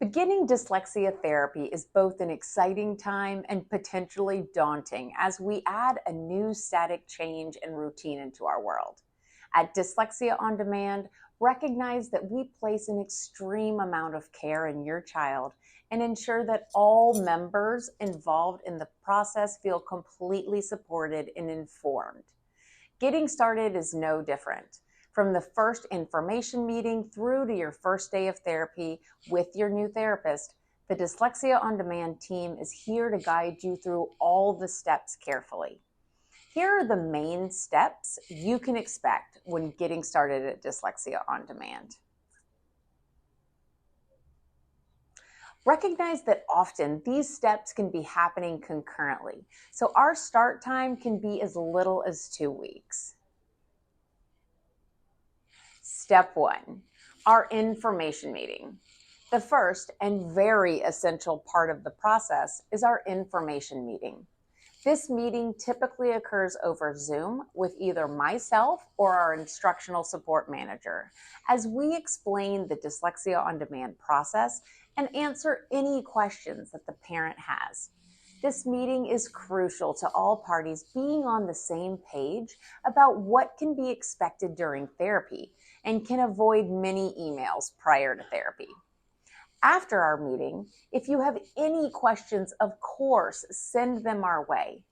Beginning dyslexia therapy is both an exciting time and potentially daunting as we add a new static change and routine into our world. At Dyslexia On Demand, recognize that we place an extreme amount of care in your child and ensure that all members involved in the process feel completely supported and informed. Getting started is no different. From the first information meeting through to your first day of therapy with your new therapist, the Dyslexia On Demand team is here to guide you through all the steps carefully. Here are the main steps you can expect when getting started at Dyslexia On Demand. Recognize that often these steps can be happening concurrently, so our start time can be as little as 2 weeks. Step 1, our information meeting. The first and very essential part of the process is our information meeting. This meeting typically occurs over Zoom with either myself or our instructional support manager, as we explain the Dyslexia On Demand process and answer any questions that the parent has. This meeting is crucial to all parties being on the same page about what can be expected during therapy and can avoid many emails prior to therapy. After our meeting, if you have any questions, of course, send them our way.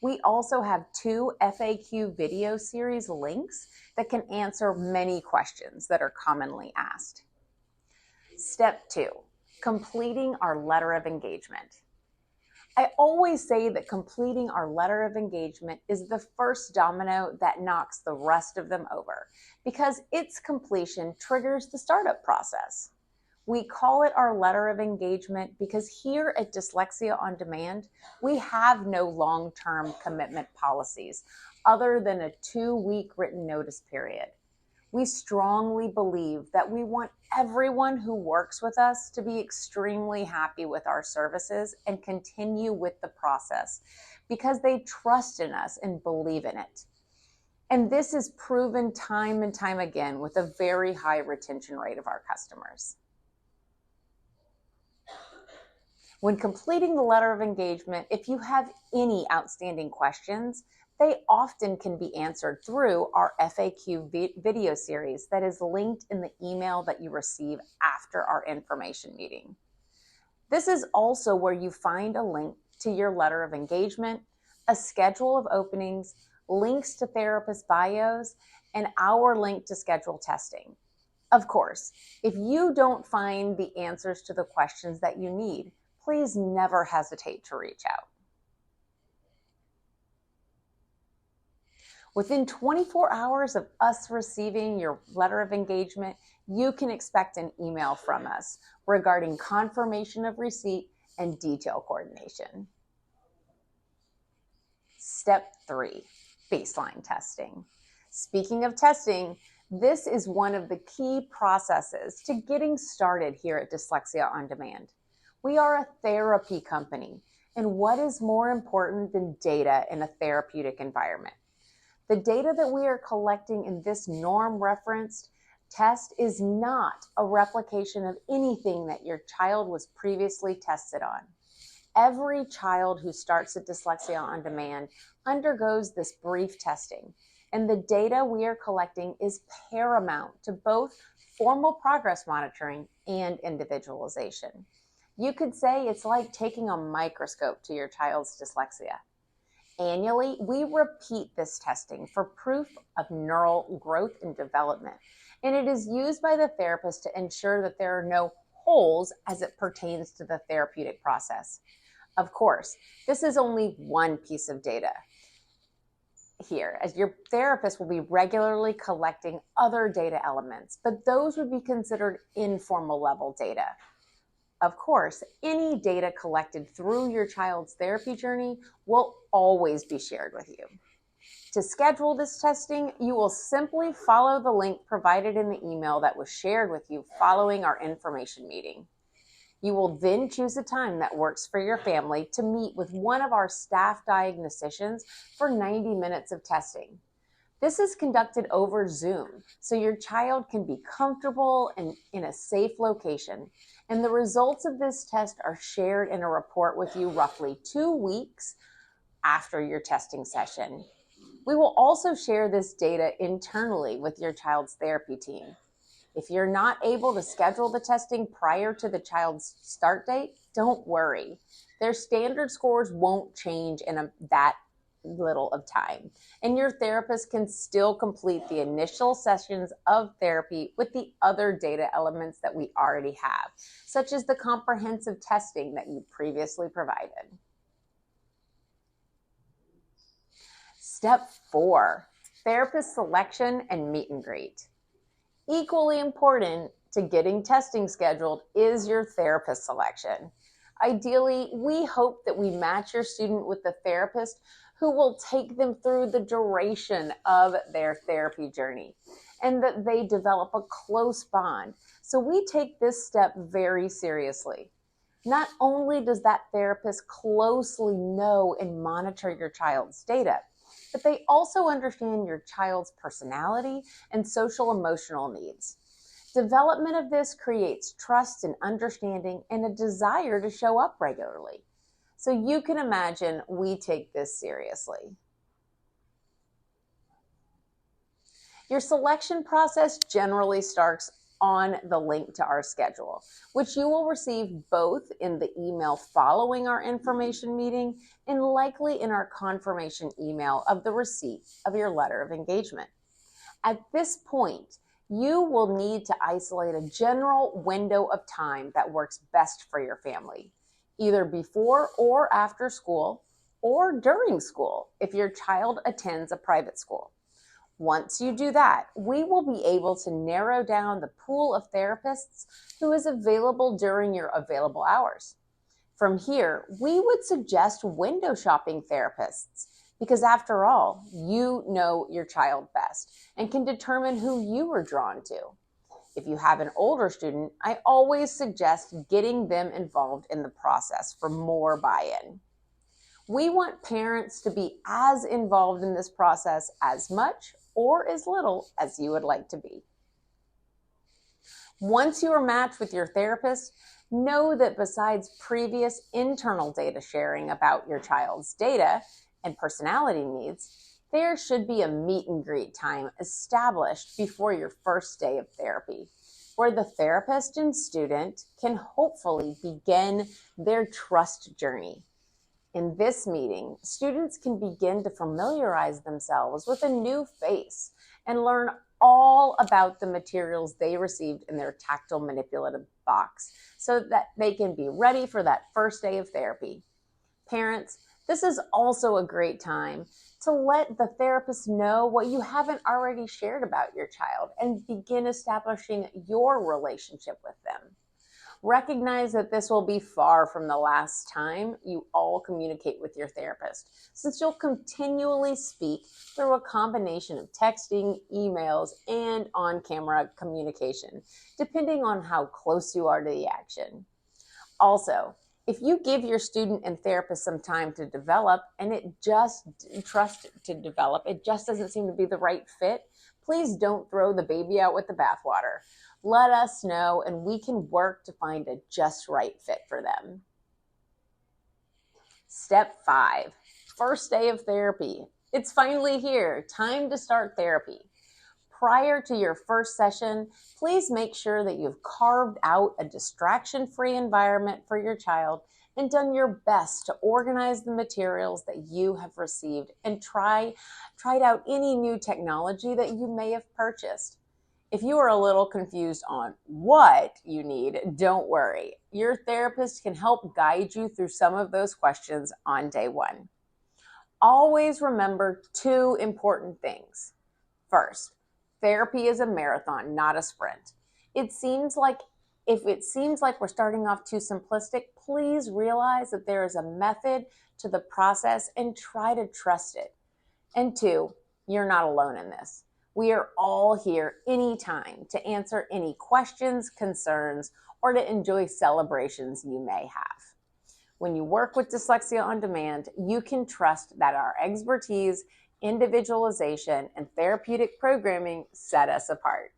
We also have 2 FAQ video series links that can answer many questions that are commonly asked. Step 2, completing our letter of engagement. I always say that completing our letter of engagement is the first domino that knocks the rest of them over, because its completion triggers the startup process. We call it our letter of engagement because here at Dyslexia On Demand, we have no long-term commitment policies other than a 2-week written notice period. We strongly believe that we want everyone who works with us to be extremely happy with our services and continue with the process because they trust in us and believe in it. And this is proven time and time again with a very high retention rate of our customers. When completing the letter of engagement, if you have any outstanding questions, they often can be answered through our FAQ video series that is linked in the email that you receive after our information meeting. This is also where you find a link to your letter of engagement, a schedule of openings, links to therapist bios, and our link to schedule testing. Of course, if you don't find the answers to the questions that you need, please never hesitate to reach out. Within 24 hours of us receiving your letter of engagement, you can expect an email from us regarding confirmation of receipt and detail coordination. Step 3, baseline testing. Speaking of testing, this is one of the key processes to getting started here at Dyslexia On Demand. We are a therapy company, and what is more important than data in a therapeutic environment? The data that we are collecting in this norm-referenced test is not a replication of anything that your child was previously tested on. Every child who starts at Dyslexia On Demand undergoes this brief testing, and the data we are collecting is paramount to both formal progress monitoring and individualization. You could say it's like taking a microscope to your child's dyslexia. Annually, we repeat this testing for proof of neural growth and development, and it is used by the therapist to ensure that there are no holes as it pertains to the therapeutic process. Of course, this is only one piece of data here, as your therapist will be regularly collecting other data elements, but those would be considered informal level data. Of course, any data collected through your child's therapy journey will always be shared with you. To schedule this testing, you will simply follow the link provided in the email that was shared with you following our information meeting. You will then choose a time that works for your family to meet with one of our staff diagnosticians for 90 minutes of testing. This is conducted over Zoom, so your child can be comfortable and in a safe location, And the results of this test are shared in a report with you roughly 2 weeks after your testing session. We will also share this data internally with your child's therapy team. If you're not able to schedule the testing prior to the child's start date, don't worry. Their standard scores won't change in that little of time, and your therapist can still complete the initial sessions of therapy with the other data elements that we already have, such as the comprehensive testing that you previously provided. Step 4, therapist selection and meet and greet. Equally important to getting testing scheduled is your therapist selection. Ideally, we hope that we match your student with the therapist who will take them through the duration of their therapy journey and that they develop a close bond. So we take this step very seriously. Not only does that therapist closely know and monitor your child's data, but they also understand your child's personality and social emotional needs. Development of this creates trust and understanding and a desire to show up regularly. So you can imagine we take this seriously. Your selection process generally starts on the link to our schedule, which you will receive both in the email following our information meeting and likely in our confirmation email of the receipt of your letter of engagement. At this point, you will need to isolate a general window of time that works best for your family, either before or after school or during school if your child attends a private school. Once you do that, we will be able to narrow down the pool of therapists who is available during your available hours. From here, we would suggest window shopping therapists because after all, you know your child best and can determine who you are drawn to. If you have an older student, I always suggest getting them involved in the process for more buy-in. We want parents to be as involved in this process as much or as little as you would like to be. Once you are matched with your therapist, know that besides previous internal data sharing about your child's data and personality needs, there should be a meet and greet time established before your first day of therapy, where the therapist and student can hopefully begin their trust journey. In this meeting, students can begin to familiarize themselves with a new face and learn all about the materials they received in their tactile manipulative box so that they can be ready for that first day of therapy. Parents, this is also a great time to let the therapist know what you haven't already shared about your child and begin establishing your relationship with them. Recognize that this will be far from the last time you all communicate with your therapist, since you'll continually speak through a combination of texting, emails, and on-camera communication, depending on how close you are to the action. Also, if you give your student and therapist some time to develop and it just doesn't seem to be the right fit, please don't throw the baby out with the bathwater. Let us know and we can work to find a just right fit for them. Step 5, first day of therapy. It's finally here, time to start therapy. Prior to your first session, please make sure that you've carved out a distraction-free environment for your child and done your best to organize the materials that you have received and tried out any new technology that you may have purchased. If you are a little confused on what you need, don't worry. Your therapist can help guide you through some of those questions on day 1. Always remember 2 important things. First, therapy is a marathon, not a sprint. If it seems like we're starting off too simplistic, please realize that there is a method to the process and try to trust it. And 2, you're not alone in this. We are all here anytime to answer any questions, concerns, or to enjoy celebrations you may have. When you work with Dyslexia On Demand, you can trust that our expertise, individualization, and therapeutic programming set us apart.